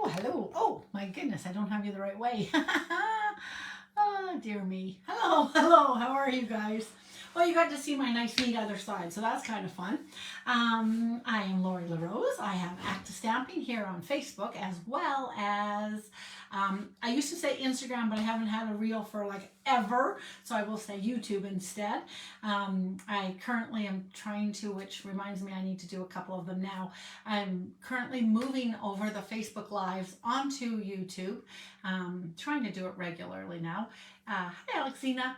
Oh, hello. Oh, my goodness, I don't have you the right way. Oh, dear me. Hello, hello. How are you guys? Well, you got to see my nice neat other side, so that's kind of fun. I am Lori LaRose. I have Active Stamping here on Facebook, as well as, I used to say Instagram, but I haven't had a reel for like ever, so I will say YouTube instead. I currently am trying to, which reminds me I need to do a couple of them now. I'm currently moving over the Facebook Lives onto YouTube, trying to do it regularly now. Hi, Alexina.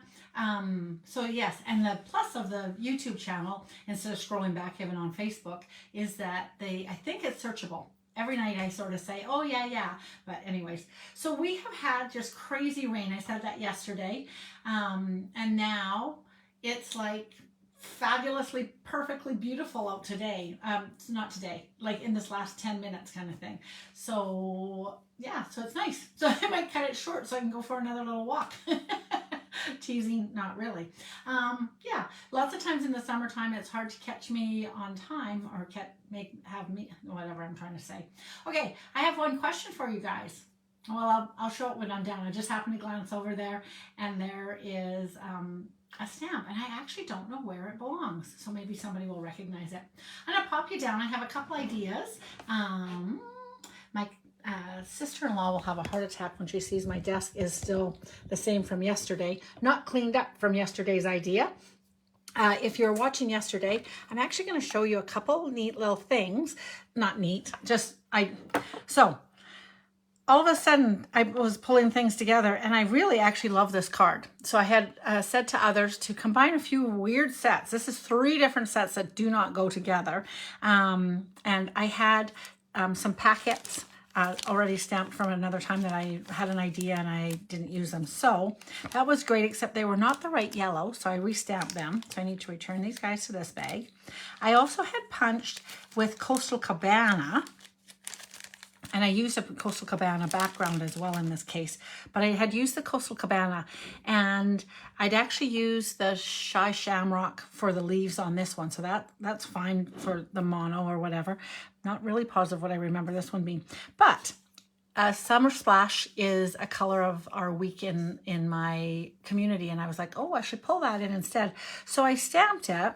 So yes, and the plus of the YouTube channel, instead of scrolling back even on Facebook, is that I think it's searchable. Every night I sort of say, oh yeah. But anyways, so we have had just crazy rain. I said that yesterday. And now it's like fabulously, perfectly beautiful out today. It's not today, like in this last 10 minutes kind of thing. So yeah, so it's nice. So I might cut it short so I can go for another little walk. Teasing, not really. Yeah, lots of times in the summertime it's hard to catch me on time or have me, whatever I'm trying to say. Okay, I have one question for you guys. Well, I'll show it when I'm done. I just happened to glance over there and there is a stamp, and I actually don't know where it belongs, so maybe somebody will recognize it. I'm gonna pop you down. I have a couple ideas. My sister-in-law will have a heart attack when she sees my desk is still the same from yesterday, not cleaned up from yesterday's idea. If you're watching yesterday, I'm actually going to show you a couple neat little things. Not neat, so all of a sudden I was pulling things together and I really actually love this card. So I had said to others to combine a few weird sets. This is 3 different sets that do not go together. And I had some packets already stamped from another time that I had an idea and I didn't use them. So that was great, except they were not the right yellow, so I restamped them. So I need to return these guys to this bag. I also had punched with Coastal Cabana, and I used a Coastal Cabana background as well in this case, but I had used the Coastal Cabana and I'd actually used the Shy Shamrock for the leaves on this one. So that's fine for the mono or whatever. Not really positive what I remember this one being, but Summer Splash is a color of our week in my community. And I was like, oh, I should pull that in instead. So I stamped it.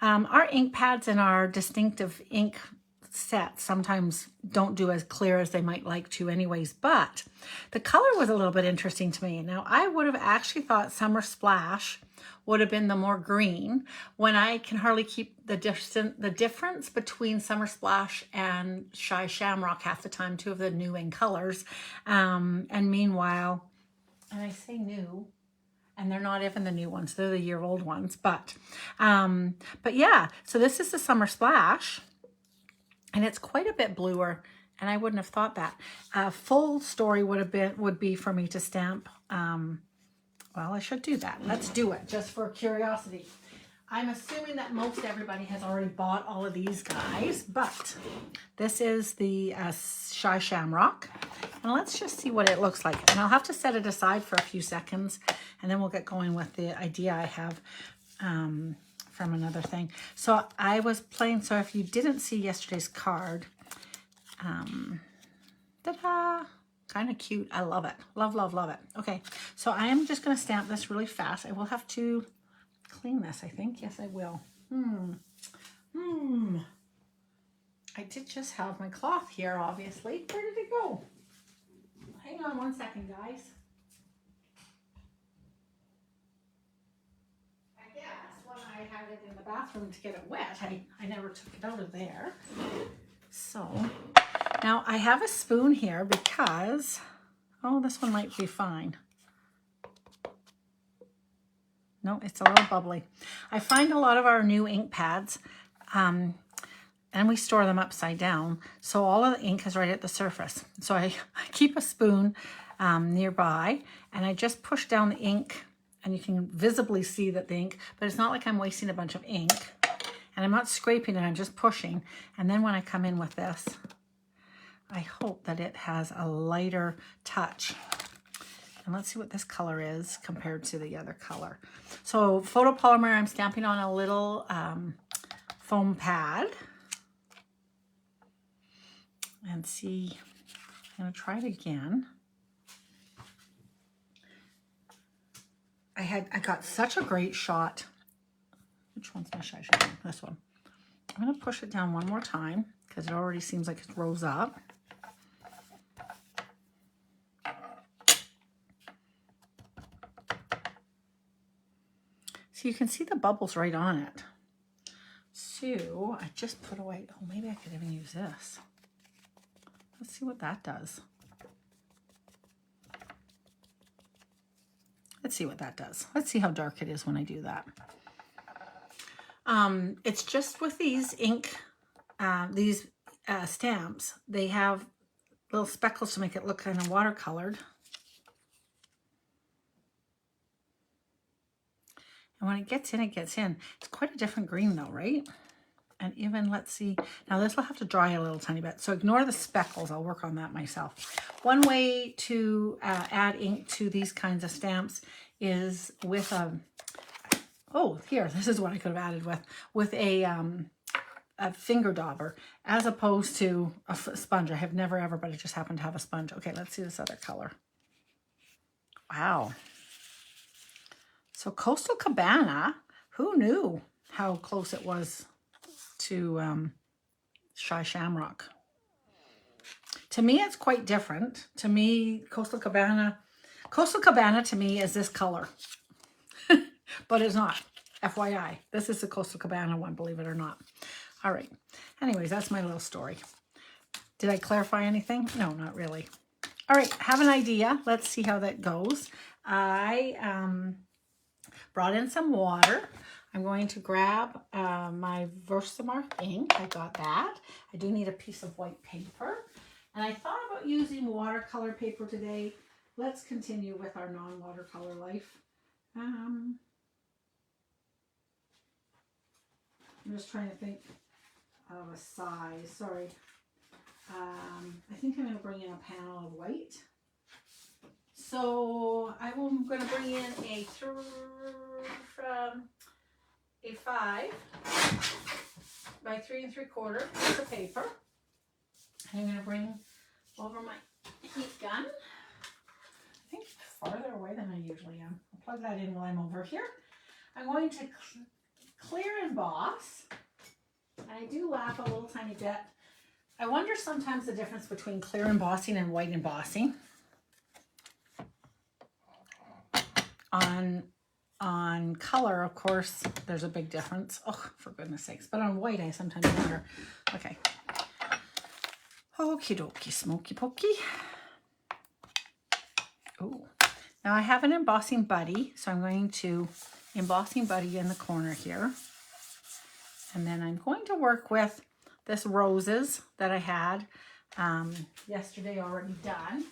Our ink pads and our distinctive ink sets sometimes don't do as clear as they might like to anyways, but the color was a little bit interesting to me. Now, I would have actually thought Summer Splash would have been the more green, when I can hardly keep the difference between Summer Splash and Shy Shamrock half the time, 2 of the new in colors. And meanwhile, and I say new, and they're not even the new ones, they're the year-old ones, but yeah, so this is the Summer Splash. And it's quite a bit bluer, and I wouldn't have thought that. Full story would be for me to stamp. Well, I should do that. Let's do it, just for curiosity. I'm assuming that most everybody has already bought all of these guys, but this is the Shy Shamrock. And let's just see what it looks like. And I'll have to set it aside for a few seconds, and then we'll get going with the idea I have from another thing. So I was playing, so if you didn't see yesterday's card, ta-da, kind of cute. I love it. Love it. Okay, so I am just going to stamp this really fast. I will have to clean this, I think. Yes, I will. I did just have my cloth here, obviously. Where did it go? Hang on one second, guys. I had it in the bathroom to get it wet. I never took it out of there. So now I have a spoon here because, oh, this one might be fine. No, it's a little bubbly. I find a lot of our new ink pads, and we store them upside down, so all of the ink is right at the surface. So I keep a spoon nearby, and I just push down the ink, and you can visibly see that the ink, but it's not like I'm wasting a bunch of ink. And I'm not scraping it, I'm just pushing. And then when I come in with this, I hope that it has a lighter touch. And let's see what this color is compared to the other color. So photopolymer, I'm stamping on a little foam pad. And see, I'm going to try it again. I got such a great shot. Which one's my shy shot? This one. I'm going to push it down one more time because it already seems like it rose up. So you can see the bubbles right on it. So I just put away, oh, maybe I could even use this. Let's see what that does. Let's see what that does. Let's see how dark it is when I do that. It's just with these ink, these stamps, they have little speckles to make it look kind of watercolored. And when it gets in, it gets in. It's quite a different green though, right? And even, let's see, now this will have to dry a little tiny bit. So ignore the speckles, I'll work on that myself. One way to add ink to these kinds of stamps is with a, oh, here, this is what I could have added with a finger dauber, as opposed to a sponge. I have never ever, but I just happen to have a sponge. Okay, let's see this other color. Wow. So Coastal Cabana, who knew how close it was to Shy Shamrock? To me, it's quite different. To me, Coastal Cabana to me is this color, but it's not. FYI, this is the Coastal Cabana one, believe it or not. All right. Anyways, that's my little story. Did I clarify anything? No, not really. All right, have an idea. Let's see how that goes. I brought in some water. I'm going to grab my Versamark ink. I got that. I do need a piece of white paper. And I thought about using watercolor paper today. Let's continue with our non-watercolor life. I'm just trying to think of a size. Sorry. I think I'm going to bring in a panel of white. So I'm going to bring in a 5 by 3 3/4 piece of paper. I'm going to bring over my heat gun. I think farther away than I usually am. I'll plug that in while I'm over here. I'm going to clear emboss. And I do laugh a little tiny bit. I wonder sometimes the difference between clear embossing and white embossing. On color, of course, there's a big difference. Oh, for goodness sakes. But on white, I sometimes wonder. Okay. Okie dokie, smoky pokey. Oh, now I have an embossing buddy, so I'm going to embossing buddy in the corner here. And then I'm going to work with this roses that I had yesterday already done.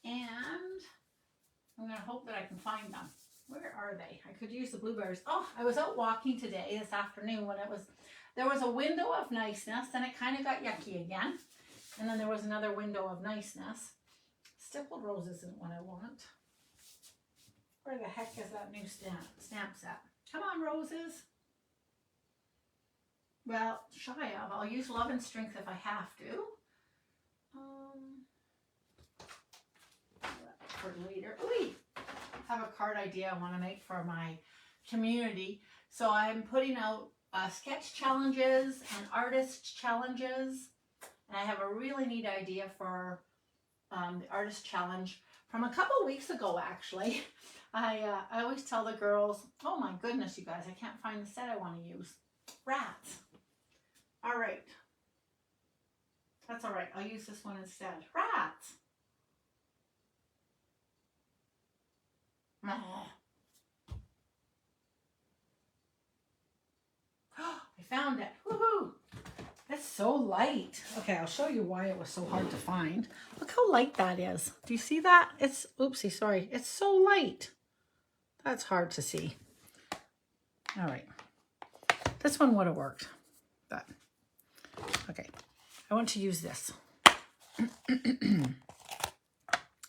And I'm going to hope that I can find them. Where are they? I could use the blueberries. Oh, I was out walking today, this afternoon, when there was a window of niceness, then it kind of got yucky again. And then there was another window of niceness. Stippled roses isn't what I want. Where the heck is that new stamp set? Come on, roses. Well, shy of. I'll use Love and Strength if I have to. For later. Ooh, I have a card idea I want to make for my community. So I'm putting out sketch challenges and artist challenges. And I have a really neat idea for the artist challenge from a couple weeks ago, actually. I always tell the girls, oh my goodness, you guys, I can't find the set I want to use. Rats. All right. That's all right. I'll use this one instead. Rats. I found it. Woohoo! It's so light. Okay, I'll show you why it was so hard to find. Look how light that is. Do you see that? It's, oopsie, sorry. It's so light. That's hard to see. All right. This one would have worked. But, okay. I want to use this.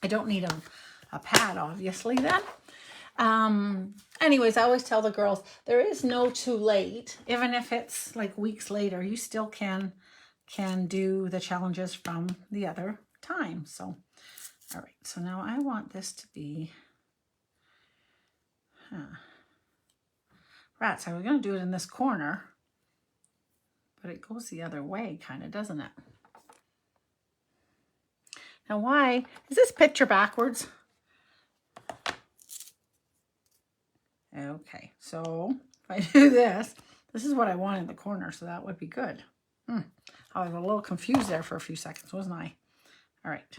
I don't need a pad, obviously, then. Anyways, I always tell the girls, there is no too late. Even if it's like weeks later, you still can do the challenges from the other time. So, all right. So now I want this to be, rats. I was going to do it in this corner, but it goes the other way kind of, doesn't it? Now, why is this picture backwards? Okay, so if I do this, this is what I want in the corner, so that would be good. I was a little confused there for a few seconds, wasn't I? All right.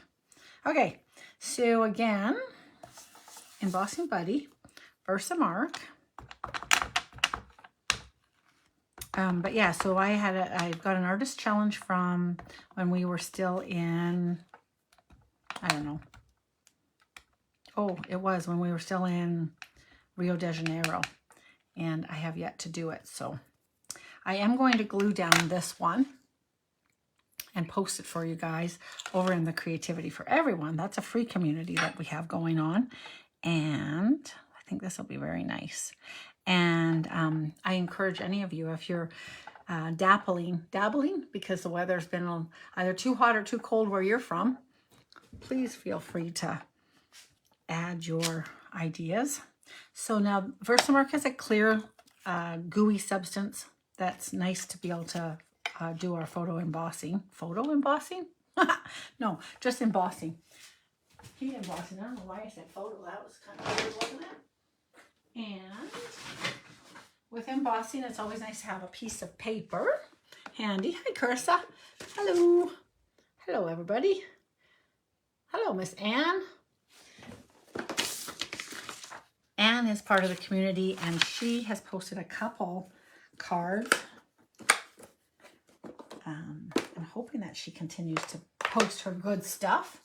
Okay, so again, Embossing Buddy, Versamark. But yeah, so I got an artist challenge from when we were still in, I don't know. Oh, it was when we were still in Rio de Janeiro, and I have yet to do it. So I am going to glue down this one and post it for you guys over in the Creativity for Everyone. That's a free community that we have going on, and I think this will be very nice. And I encourage any of you, if you're dabbling, because the weather's been either too hot or too cold where you're from, please feel free to add your ideas. So now Versamark has a clear, gooey substance that's nice to be able to do our photo embossing. Photo embossing? No, just embossing. Heat embossing. I don't know why I said photo. That was kind of weird, wasn't it? And with embossing, it's always nice to have a piece of paper handy. Hi, Cursa. Hello. Hello, everybody. Hello, Miss Anne. Anne is part of the community, and she has posted a couple cards. I'm hoping that she continues to post her good stuff.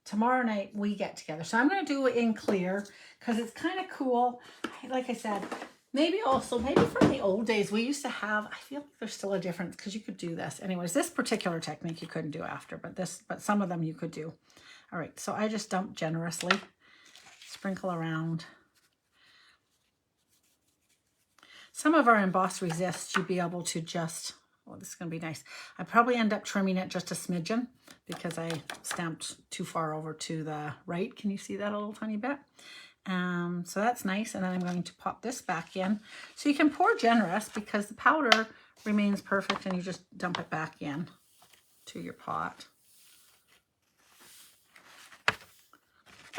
Tomorrow night we get together. So I'm going to do it in clear because it's kind of cool. Like I said, maybe from the old days we used to have, I feel like there's still a difference because you could do this. Anyways, this particular technique you couldn't do after, but some of them you could do. All right, so I just dump generously, sprinkle around. Some of our emboss resists, you'd be able to just, oh, this is going to be nice. I probably end up trimming it just a smidgen because I stamped too far over to the right. Can you see that a little tiny bit? So that's nice. And then I'm going to pop this back in. So you can pour generous because the powder remains perfect and you just dump it back in to your pot.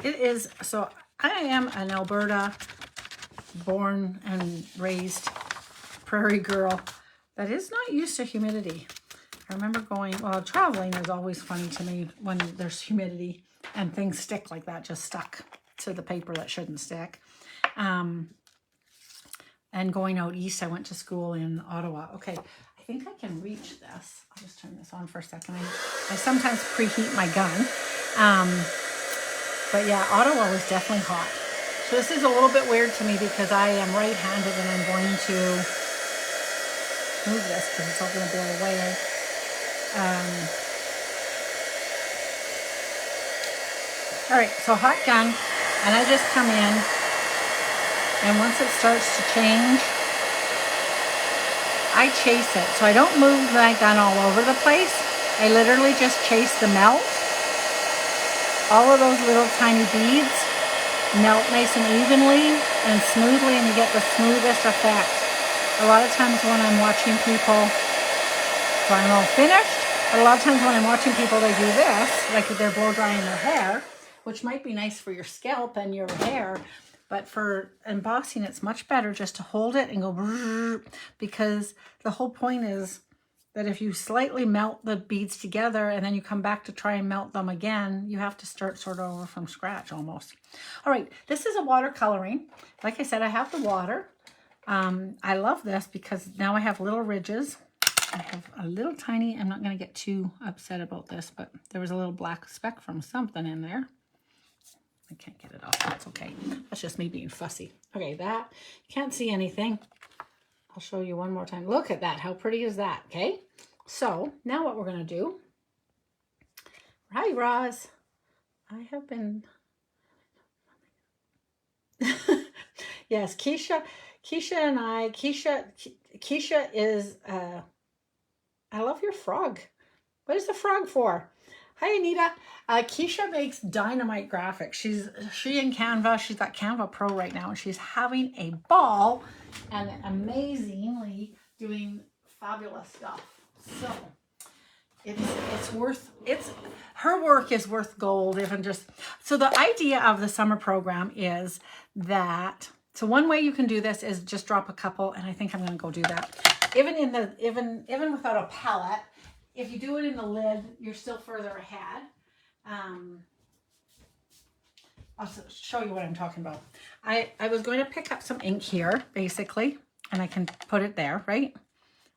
It is, so I am an Alberta born and raised prairie girl that is not used to humidity. I remember traveling is always funny to me when there's humidity and things stick like that, just stuck to the paper that shouldn't stick. And going out east, I went to school in Ottawa. Okay, I think I can reach this. I'll just turn this on for a second. I sometimes preheat my gun. But yeah, Ottawa was definitely hot. So this is a little bit weird to me because I am right-handed and I'm going to move this because it's all going to blow away. All right, so hot gun, and I just come in, and once it starts to change, I chase it. So I don't move my gun all over the place. I literally just chase the melt. All of those little tiny beads melt nice and evenly and smoothly, and you get the smoothest effect. A lot of times when I'm watching people, so I'm all finished, but a lot of times when I'm watching people, they do this, like they're blow drying their hair, which might be nice for your scalp and your hair, but for embossing, it's much better just to hold it and go, because the whole point is that if you slightly melt the beads together and then you come back to try and melt them again, you have to start sort of over from scratch almost. All right, this is a watercoloring. Like I said, I have the water. I love this because now I have little ridges. I have a little tiny, I'm not going to get too upset about this, but there was a little black speck from something in there. I can't get it off. That's okay. That's just me being fussy. Okay, that, can't see anything. I'll show you one more time. Look at that. How pretty is that? Okay. So now what we're going to do. Hi, Roz. I have been. Yes, Keisha and I. Keisha is. I love your frog. What is the frog for? Hi, Anita. Keisha makes dynamite graphics. She in Canva. She's got Canva Pro right now, and she's having a ball and amazingly doing fabulous stuff. So her work is worth gold. Even just so, the idea of the summer program is that. So one way you can do this is just drop a couple, and I think I'm going to go do that. Even without a palette. If you do it in the lid, you're still further ahead. I'll show you what I'm talking about. I was going to pick up some ink here, basically, and I can put it there, right?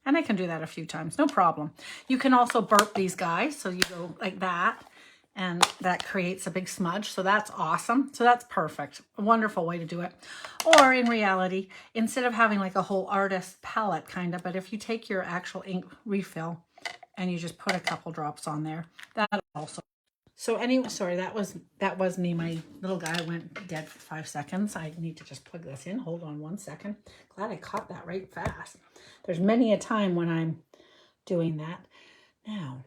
And I can do that a few times, no problem. You can also burp these guys, so you go like that, and that creates a big smudge, so that's awesome. So that's perfect, a wonderful way to do it. Or in reality, instead of having like a whole artist palette kind of, but if you take your actual ink refill, and you just put a couple drops on there. That also. So anyway, sorry, that was me. My little guy went dead for 5 seconds. I need to just plug this in. Hold on 1 second. Glad I caught that right fast. There's many a time when I'm doing that. Now,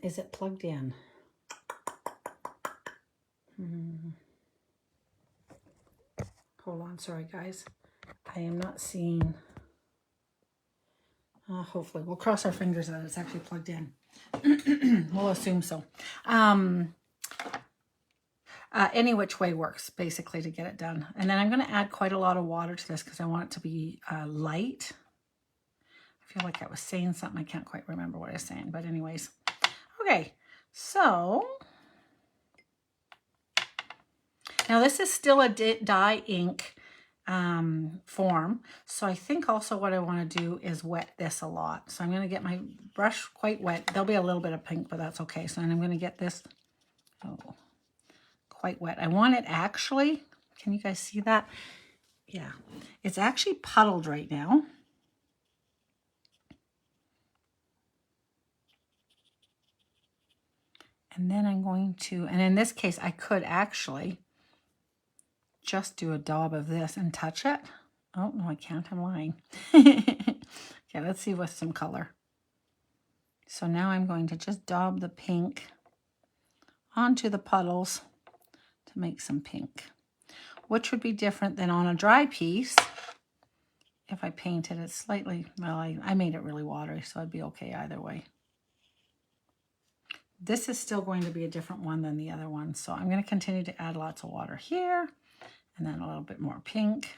is it plugged in? Hold on, sorry guys. I am not seeing. Hopefully, we'll cross our fingers that it's actually plugged in. We'll assume so. Any which way works, basically, to get it done. And then I'm going to add quite a lot of water to this because I want it to be light. I feel like I was saying something. I can't quite remember what I was saying. But anyways. Okay, so. Now, this is still a dye ink form. So I think also what I want to do is wet this a lot. So I'm going to get my brush quite wet. There'll be a little bit of pink, but that's okay. So I'm going to get this quite wet. I want it actually, can you guys see that? Yeah, it's actually puddled right now. And then I'm going to, and in this case, I could actually just do a daub of this and touch it. Oh, no, I can't. I'm lying. Okay, let's see with some color. So now I'm going to just daub the pink onto the puddles to make some pink, which would be different than on a dry piece. If I painted it slightly, well, I made it really watery, so I'd be okay either way. This is still going to be a different one than the other one, so I'm going to continue to add lots of water here, and then a little bit more pink.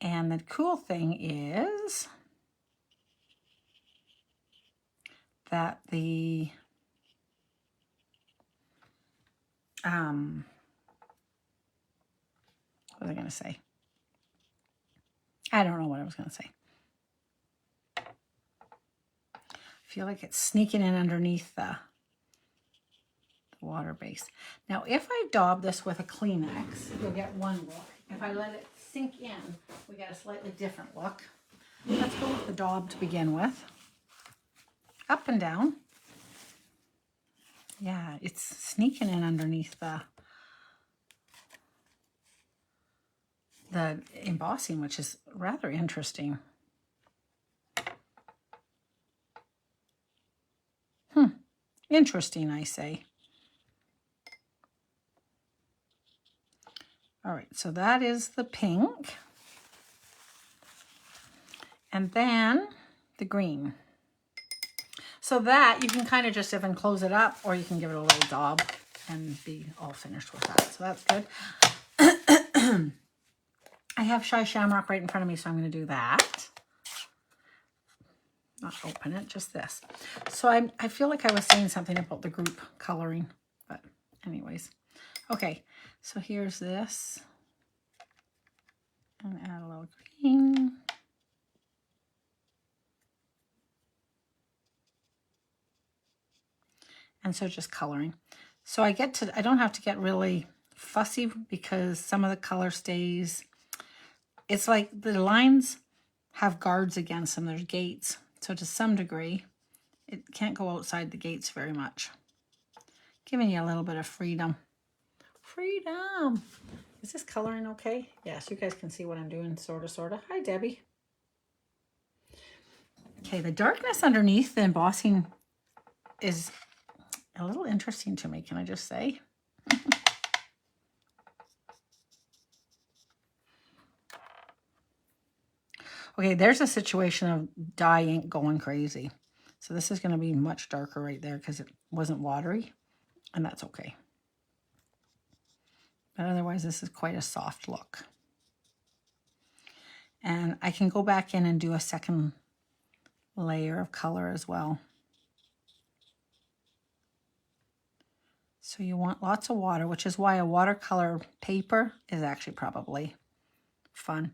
And the cool thing is that the what was I going to say? I don't know what I was going to say. I feel like it's sneaking in underneath the water base. Now, if I daub this with a Kleenex, you'll get one look. If I let it sink in, we get a slightly different look. Let's go with the daub to begin with. Up and down. Yeah, it's sneaking in underneath the embossing, which is rather interesting. Interesting, I say. All right, so that is the pink. And then the green. So that, you can kind of just even close it up, or you can give it a little daub and be all finished with that. So that's good. I have Shy Shamrock right in front of me, so I'm going to do that. Not open it, just this. So I feel like I was saying something about the group coloring, but anyways. Okay, so here's this. I'm going to add a little green. And so just coloring. So I don't have to get really fussy because some of the color stays. It's like the lines have guards against them. There's gates. So to some degree, it can't go outside the gates very much. Giving you a little bit of freedom. Freedom. Is this coloring okay? Yes, you guys can see what I'm doing, sort of. Hi, Debbie. Okay, the darkness underneath the embossing is a little interesting to me, can I just say? Okay, there's a situation of dye ink going crazy. So this is going to be much darker right there because it wasn't watery, and that's okay. But otherwise, this is quite a soft look. And I can go back in and do a second layer of color as well. So you want lots of water, which is why a watercolor paper is actually probably fun.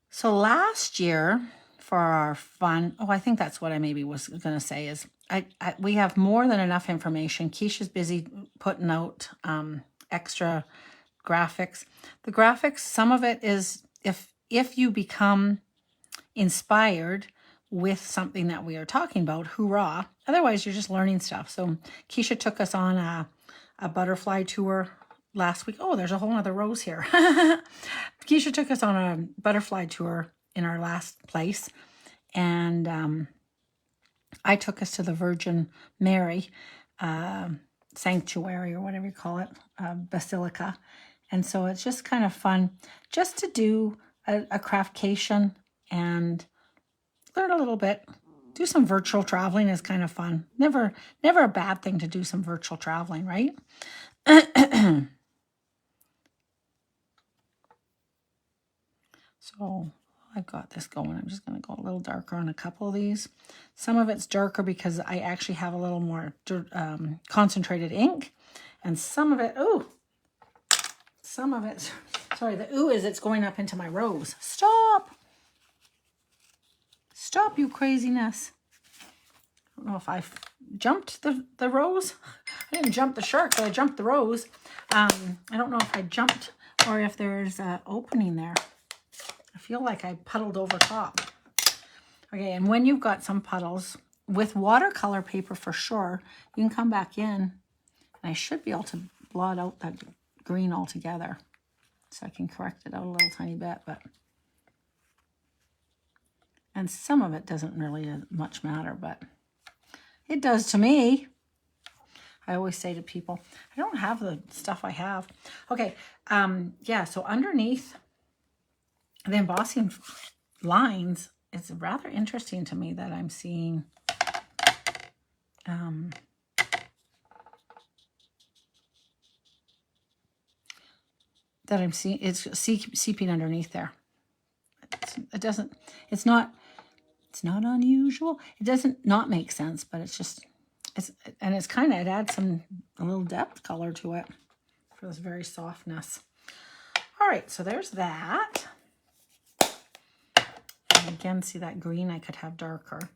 So last year for our fun, I think that's what I maybe was going to say is we have more than enough information. Keisha's busy putting out extra graphics. The graphics, some of it is if you become inspired with something that we are talking about, hoorah. Otherwise, you're just learning stuff. So Keisha took us on a butterfly tour last week. Oh, there's a whole other rose here. Keisha took us on a butterfly tour in our last place. And I took us to the Virgin Mary sanctuary, or whatever you call it, basilica. And so it's just kind of fun just to do a craftcation and learn a little bit. Do some virtual traveling is kind of fun. Never a bad thing to do some virtual traveling, right? So I've got this going. I'm just going to go a little darker on a couple of these. Some of it's darker because I actually have a little more concentrated ink. And some of it, sorry, the is it's going up into my rose. Stop! Stop, you craziness. I don't know if I jumped the rose. I didn't jump the shark, but I jumped the rose. I don't know if I jumped or if there's an opening there. I feel like I puddled over top. Okay, and when you've got some puddles, with watercolor paper for sure, you can come back in, and I should be able to blot out that green altogether. So I can correct it out a little tiny bit, and some of it doesn't really much matter, but it does to me. I always say to people, I don't have the stuff I have. Okay, yeah, so underneath the embossing lines, it's rather interesting to me that I'm seeing it's seeping underneath there. It's not unusual. It doesn't not make sense, but it's kind of, it adds a little depth color to it for this very softness. All right, so there's that. And again, see that green I could have darker.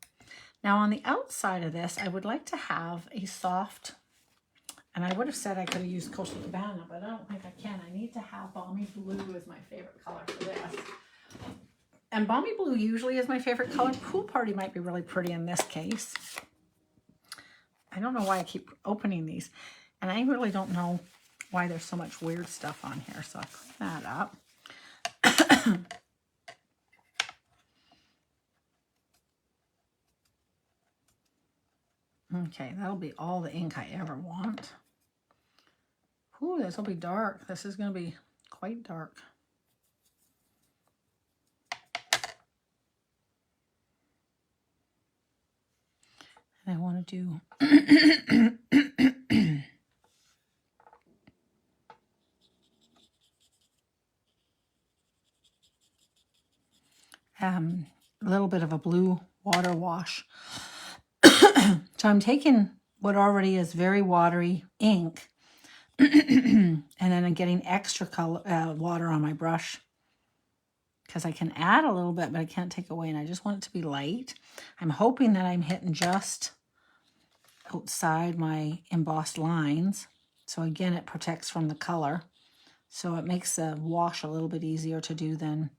Now on the outside of this, I would like to have a soft, and I would have said I could have used Coastal Cabana, but I don't think I can. I need to have Balmy Blue as my favorite color for this. And Balmy Blue usually is my favorite color. Pool Party might be really pretty in this case. I don't know why I keep opening these. And I really don't know why there's so much weird stuff on here. So I'll clean that up. Okay, that'll be all the ink I ever want. Ooh, this will be dark. This is going to be quite dark. And I want to do a little bit of a blue water wash. So I'm taking what already is very watery ink and then I'm getting extra color, water on my brush because I can add a little bit, but I can't take away, and I just want it to be light. I'm hoping that I'm hitting just outside my embossed lines. So again, it protects from the color. So it makes the wash a little bit easier to do than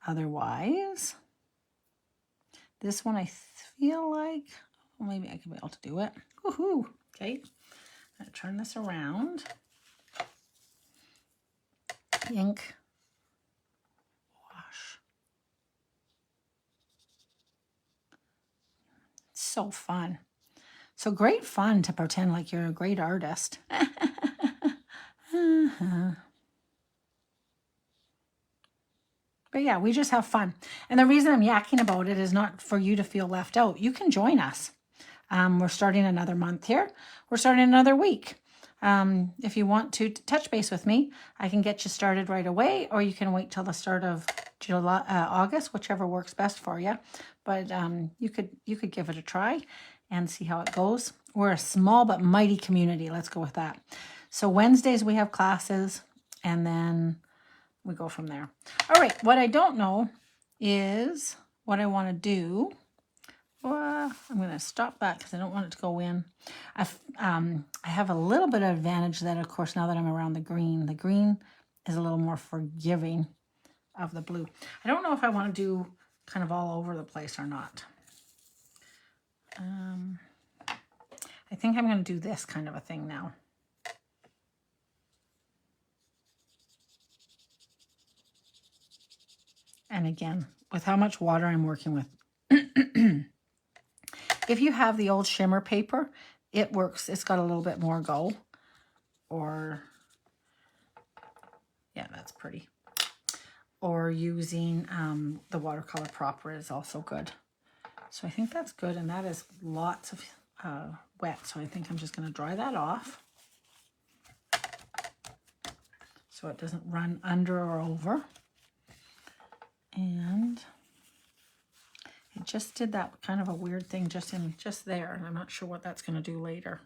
otherwise. This one I feel like, well, maybe I could be able to do it. Woohoo! Okay, I'm gonna turn this around. Ink wash. So fun. So great fun to pretend like you're a great artist. But yeah, we just have fun. And the reason I'm yakking about it is not for you to feel left out. You can join us. We're starting another month here. We're starting another week. If you want to touch base with me, I can get you started right away, or you can wait till the start of July, August, whichever works best for you. But you could give it a try and see how it goes. We're a small but mighty community. Let's go with that. So Wednesdays we have classes, and then we go from there. All right, what I don't know is what I want to do. Well, I'm going to stop that because I don't want it to go in. I have a little bit of advantage that, of course, now that I'm around the green is a little more forgiving of the blue. I don't know if I want to do kind of all over the place or not. I think I'm going to do this kind of a thing now. And again, with how much water I'm working with. If you have the old shimmer paper, it works. It's got a little bit more go. Or, yeah, that's pretty. Or using the watercolor proper is also good. So I think that's good. And that is lots of wet. So I think I'm just going to dry that off, so it doesn't run under or over. And it just did that kind of a weird thing just there, and I'm not sure what that's going to do later.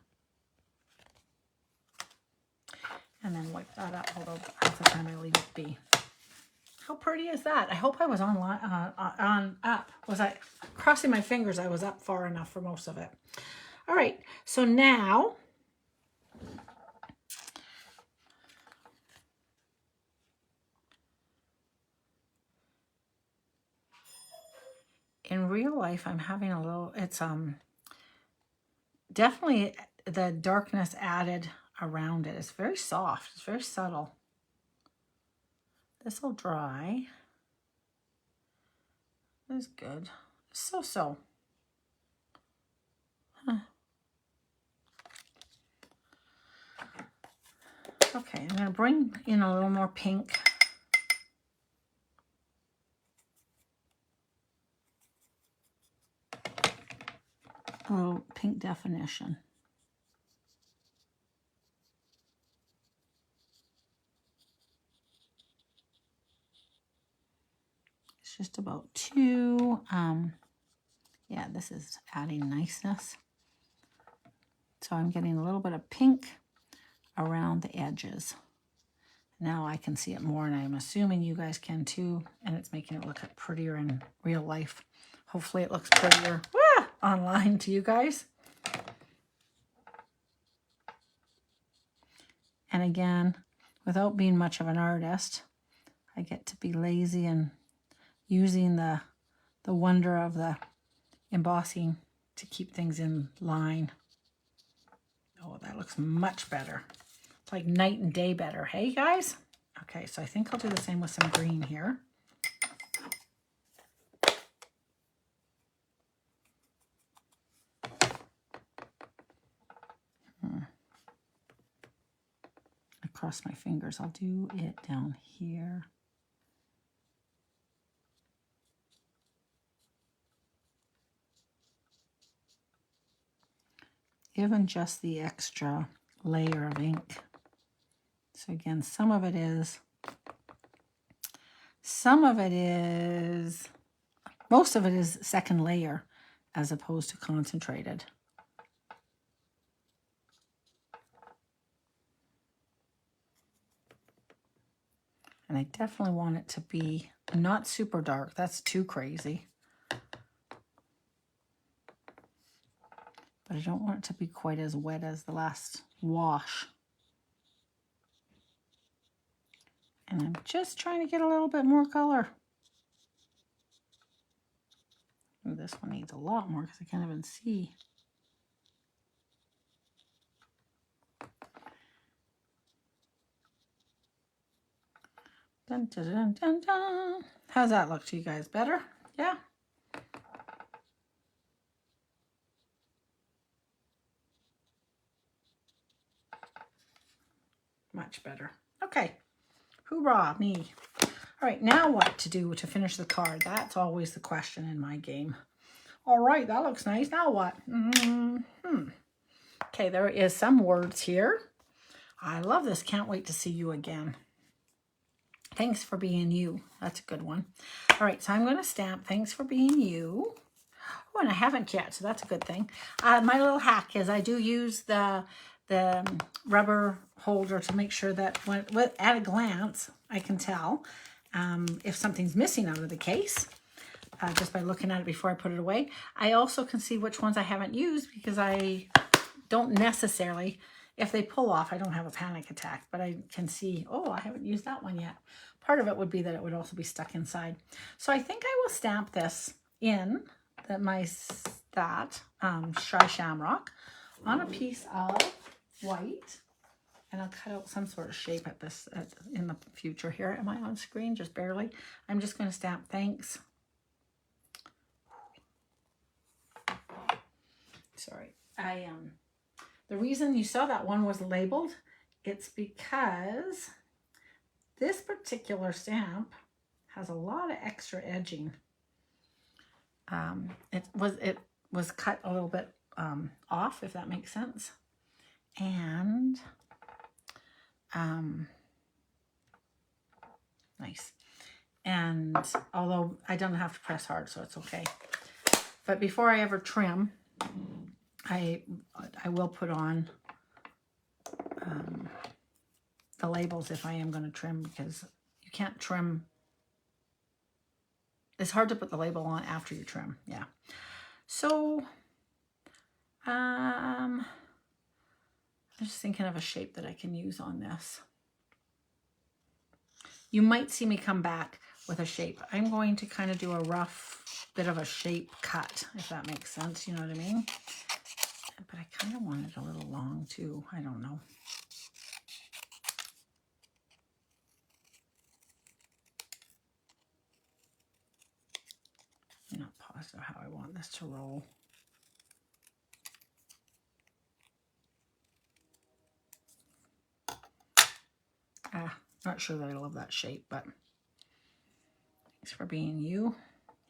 And then wipe that up, although half the time I leave it be. How pretty is that? I hope I was on up. Was I crossing my fingers? I was up far enough for most of it. All right, so now in real life, I'm having a little, it's definitely the darkness added around it. It's very soft. It's very subtle. This will dry. That's good. So. Huh. Okay, I'm going to bring in a little more pink. A little pink definition. It's just about 2. Yeah, this is adding niceness. So I'm getting a little bit of pink around the edges. Now I can see it more, and I'm assuming you guys can too, and it's making it look prettier in real life. Hopefully it looks prettier online to you guys. And again, without being much of an artist, I get to be lazy and using the wonder of the embossing to keep things in line. Oh, that looks much better. It's like night and day better. Hey, guys? Okay, so I think I'll do the same with some green here. Across my fingers. I'll do it down here. Even just the extra layer of ink. So again, most of it is second layer as opposed to concentrated. And I definitely want it to be not super dark. That's too crazy. But I don't want it to be quite as wet as the last wash. And I'm just trying to get a little bit more color. Ooh, this one needs a lot more because I can't even see. Dun, dun, dun, dun, dun. How's that look to you guys? Better? Yeah? Much better. Okay. Hoorah, me. All right, now what to do to finish the card? That's always the question in my game. All right, that looks nice. Now what? Okay, there is some words here. I love this. Can't wait to see you again. Thanks for being you. That's a good one. All right, so I'm going to stamp thanks for being you. Oh, and I haven't yet, so that's a good thing. My little hack is I do use the rubber holder to make sure that at a glance, I can tell if something's missing out of the case. Just by looking at it before I put it away. I also can see which ones I haven't used because I don't necessarily, if they pull off, I don't have a panic attack, but I can see, oh, I haven't used that one yet. Part of it would be that it would also be stuck inside. So I think I will stamp this in Shy Shamrock on a piece of white, and I'll cut out some sort of shape at this in the future here. Am I on screen? Just barely. I'm just going to stamp thanks. Sorry, the reason you saw that one was labeled, it's because this particular stamp has a lot of extra edging. It was cut a little bit off, if that makes sense. And nice. And although I don't have to press hard, so it's okay. But before I ever trim, I will put on the labels if I am going to trim, because you can't trim. It's hard to put the label on after you trim. Yeah. So I'm just thinking of a shape that I can use on this. You might see me come back with a shape. I'm going to kind of do a rough bit of a shape cut, if that makes sense. You know what I mean? But I kind of want it a little long too. I don't know. I'm not positive how I want this to roll. Not sure that I love that shape, but thanks for being you.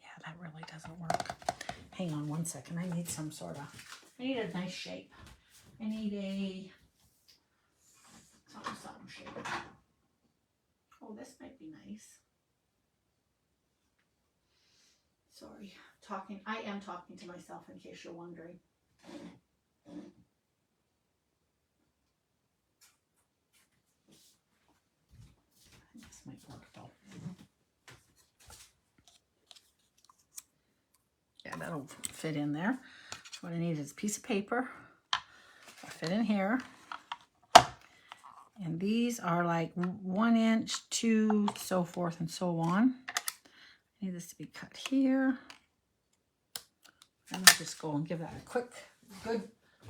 Yeah, that really doesn't work. Hang on one second. I need some sort of, I need a nice shape. I need a something shape. Oh, this might be nice. Sorry, I am talking to myself in case you're wondering. This might work though. Yeah, that'll fit in there. So what I need is a piece of paper. I'll fit in here. And these are like 1 inch, 2, so forth and so on. I need this to be cut here. And I'll just go and give that a quick, good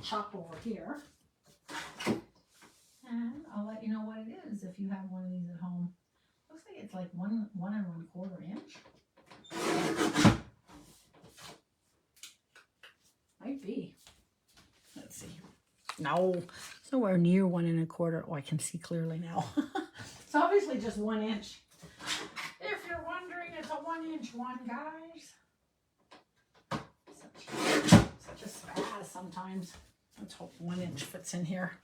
chop over here. And I'll let you know what it is if you have one of these at home. Looks like it's like 1 1/4 inch. Might be. Let's see. No, it's nowhere near 1 1/4. Oh, I can see clearly now. It's obviously just 1 inch. If you're wondering, it's a 1 inch one, guys. Such a spaz sometimes. Let's hope 1 inch fits in here.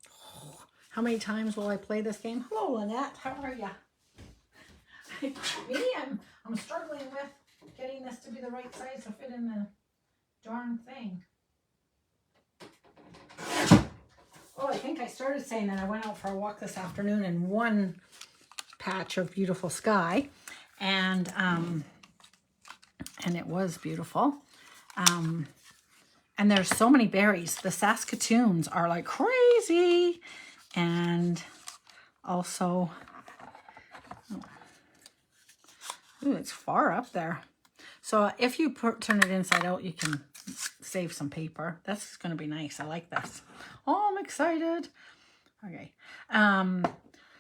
Oh, how many times will I play this game? Hello, Lynette. How are ya? Me, I'm struggling with getting this to be the right size to fit in the darn thing. Oh, I think I started saying that I went out for a walk this afternoon in one patch of beautiful sky, and it was beautiful. And there's so many berries. The Saskatoons are like crazy, and also, ooh, it's far up there. So if you turn it inside out, you can save some paper. That's going to be nice. I like this. Oh, I'm excited. Okay.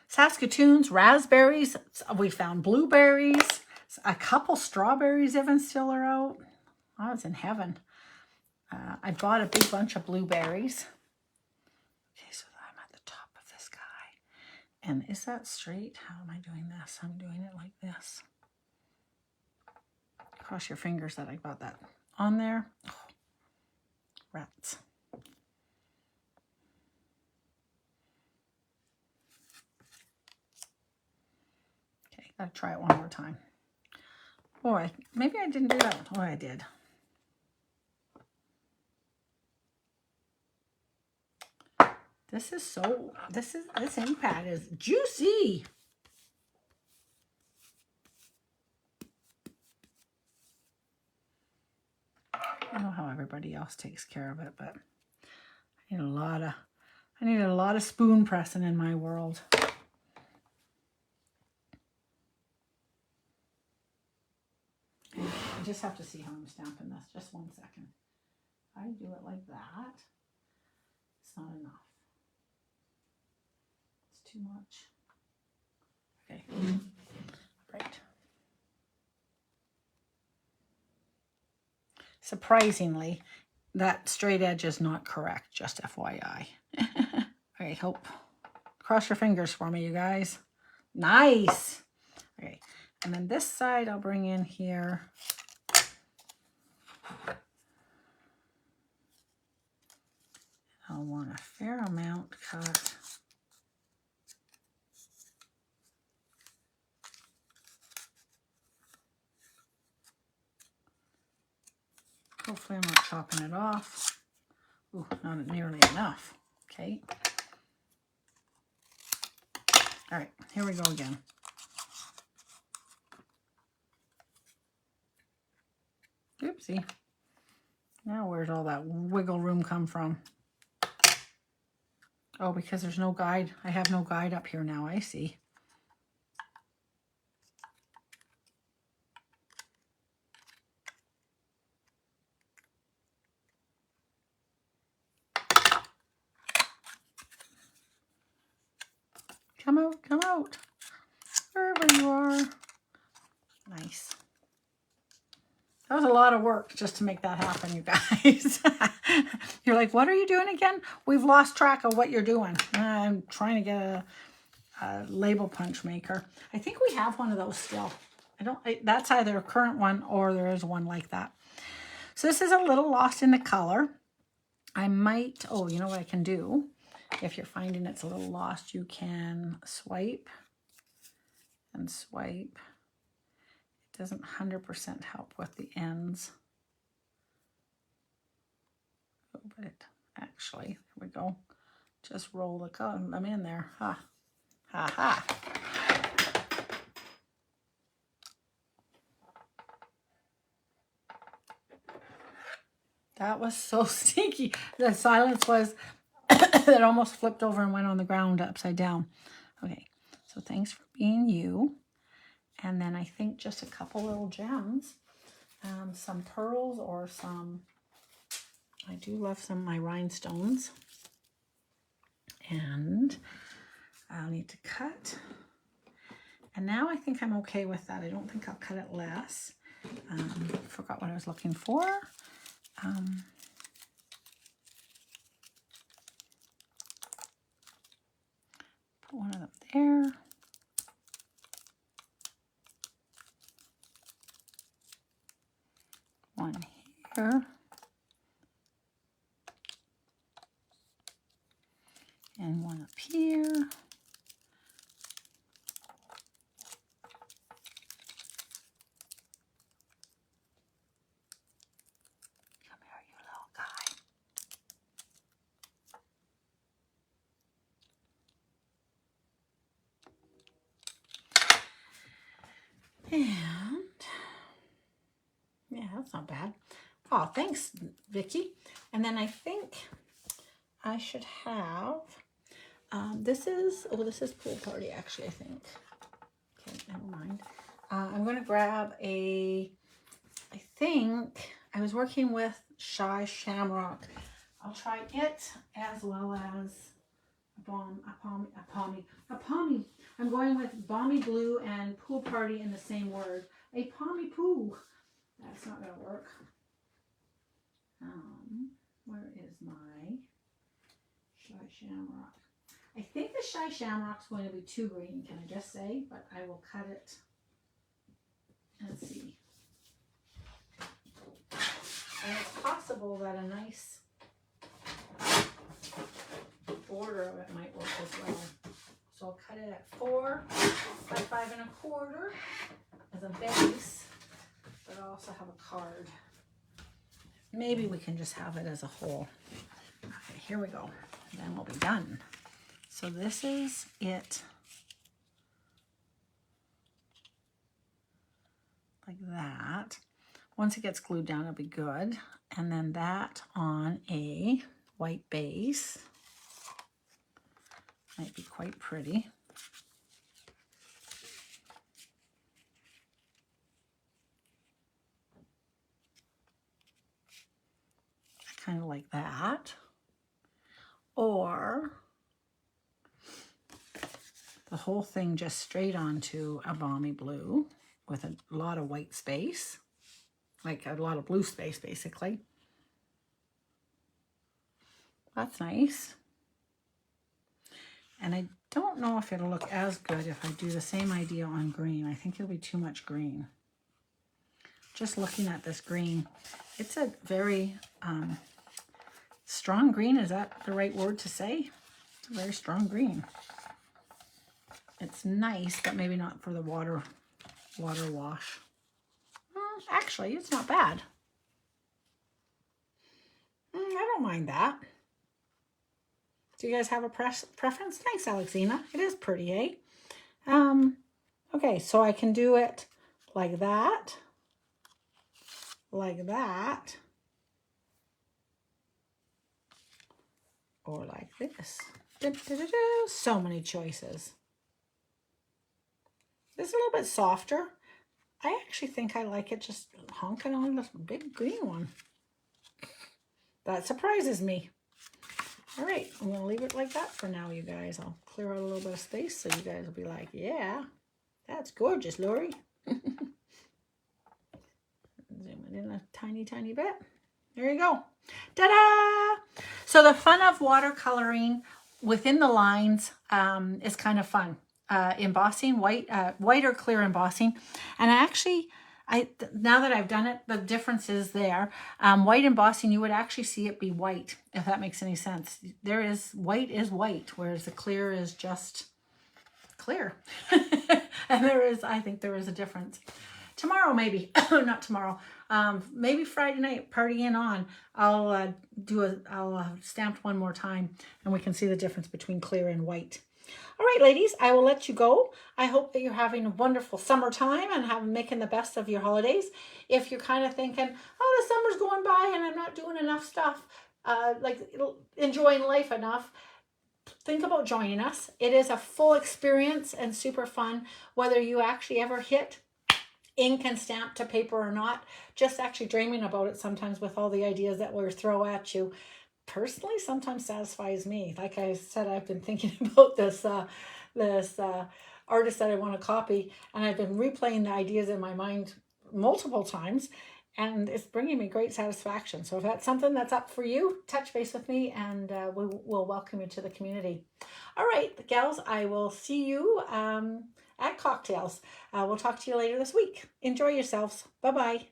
Saskatoons, raspberries. We found blueberries. A couple strawberries even still are out. I was in heaven. I bought a big bunch of blueberries. Okay, so I'm at the top. And is that straight? How am I doing this? I'm doing it like this. Cross your fingers that I got that on there. Oh, rats. Okay, gotta try it one more time. Boy, maybe I didn't do that one. Oh, I did. This ink pad is juicy. I don't know how everybody else takes care of it, but I need a lot of spoon pressing in my world. I just have to see how I'm stamping this. Just 1 second. I do it like that. It's not enough. It's too much. Okay. Right. Surprisingly, that straight edge is not correct, just FYI. Okay, hope. Cross your fingers for me, you guys. Nice. Okay, and then this side I'll bring in here. I'll want a fair amount cut. Hopefully I'm not chopping it off. Ooh, not nearly enough. Okay. All right, here we go again. Oopsie. Now where's all that wiggle room come from? Oh, because there's no guide. I have no guide up here now. I see. Come out, come out. Wherever you are. Nice. That was a lot of work just to make that happen, you guys. You're like, what are you doing again? We've lost track of what you're doing. I'm trying to get a label punch maker. I think we have one of those still. That's either a current one or there is one like that. So this is a little lost in the color. I might, oh, you know what I can do? If you're finding it's a little lost, you can swipe and swipe. It doesn't 100% help with the ends. Oh, but it actually, here we go. Just roll the color, them in there. Ha, ha, ha. That was so sneaky. The silence was that almost flipped over and went on the ground upside down. Okay, so thanks for being you. And then I think just a couple little gems, some pearls or some, I do love some of my rhinestones. And I'll need to cut. And now I think I'm okay with that. I don't think I'll cut it less. Forgot what I was looking for. Put one of them there. One here. And one up here. Come here, you little guy. And yeah, that's not bad. Oh, thanks, Vicky. And then I think I should have, this is Pool Party, actually, I think. Okay, never mind. I'm going to grab I think, I was working with Shy Shamrock. I'll try it as well as a pommy. I'm going with Balmy Blue and Pool Party in the same word. A pommy poo. That's not going to work. Where is my Shy Shamrock? I think the Shy Shamrock's going to be too green, can I just say? But I will cut it and see. And it's possible that a nice border of it might work as well. So I'll cut it at 4 by 5 1/4 as a base, but I also have a card. Maybe we can just have it as a whole. Okay, here we go. Then we'll be done. So this is it. Like that. Once it gets glued down, it'll be good. And then that on a white base. Might be quite pretty. I kind of like that. Or the whole thing just straight onto a balmy blue with a lot of white space, like a lot of blue space basically. That's nice. And I don't know if it'll look as good if I do the same idea on green. I think it'll be too much green. Just looking at this green, it's a very strong green. Is that the right word to say? It's a very strong green. It's nice, but maybe not for the water wash. Actually, it's not bad. I don't mind that. Do you guys have a preference? Thanks, Alexina. It is pretty, eh? Okay, so I can do it like that, or like this. So many choices. This is a little bit softer. I actually think I like it just honking on this big green one. That surprises me. All right, I'm going to leave it like that for now, you guys. I'll clear out a little bit of space so you guys will be like, yeah, that's gorgeous, Lori. Zoom it in a tiny, tiny bit. There you go. Ta-da! So the fun of watercoloring within the lines is kind of fun. Embossing, white or clear embossing. And now that I've done it, the difference is there. White embossing, you would actually see it be white, if that makes any sense. White is white, whereas the clear is just clear. And I think there is a difference. Tomorrow, maybe, not tomorrow, maybe Friday night, partying on, I'll stamp one more time and we can see the difference between clear and white. All right, ladies, I will let you go. I hope that you're having a wonderful summertime and making the best of your holidays. If you're kind of thinking, oh, the summer's going by and I'm not doing enough stuff, enjoying life enough, think about joining us. It is a full experience and super fun, whether you actually ever hit ink and stamp to paper or not. Just actually dreaming about it sometimes with all the ideas that we throw at you. Personally, sometimes satisfies me. Like I said, I've been thinking about this artist that I want to copy, and I've been replaying the ideas in my mind multiple times, and it's bringing me great satisfaction. So if that's something that's up for you, touch base with me, and we'll welcome you to the community. All right, gals, I will see you at cocktails. We'll talk to you later this week. Enjoy yourselves. Bye-bye.